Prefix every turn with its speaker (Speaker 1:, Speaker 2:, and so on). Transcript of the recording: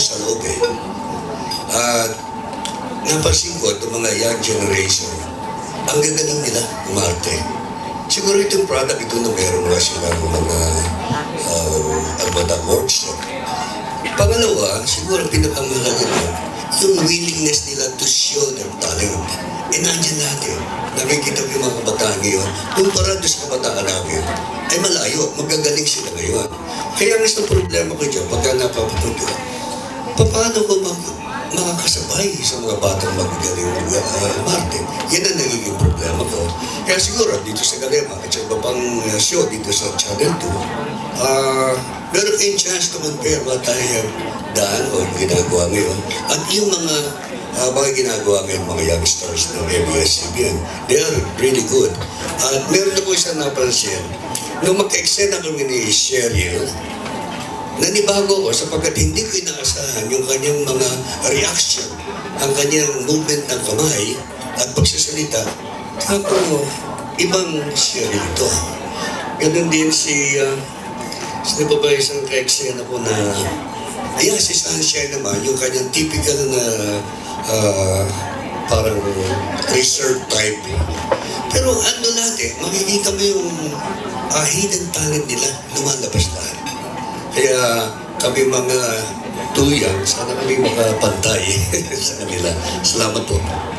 Speaker 1: sa loob eh. At napansin ko itong mga young generation, ang gagaling nila umarte. Siguro itong product ito na meron nga silang mga awards. Pangalawa, siguro pinakamahalaga na yung willingness nila to show their talent. Nandiyan natin. Nakikita ko yung mga kabataan ngayon, kumpara doon sa kabataan namin, ay malayo, magagaling sila ngayon. Kaya ang isang problema ko dyan, pagka napapatod ko, paano ko makakasabay sa mga batang magagaling Martin? Yan ang nagiging problema ko. Kaya siguro dito sa Galema at sa iba pang show dito sa Channel 2, meron kayong chance to compare what I have done o ginagawa ngayon at yung mga ginagawa ngayon mga youngsters ng ABS-CBN. They are really good. At meron ako isang napansin, nung magka-eksena kami ni Cheryl, nanibago ko sapagkat hindi ko inaasahan yung kanyang mga reaction, ang kanyang movement ng kamay at pagsasalita. Ako, ibang Cheryl ito. Ganun din si ba ba isang ka-eksena ko na si Sunshine naman, yung kanyang typical na parang reserve type. Pero ano natin, makikita mo yung hidden talent nila lumalabas lahat. Kaya kami mga tuyang, sana kami makapantay sa kanila. Salamat po.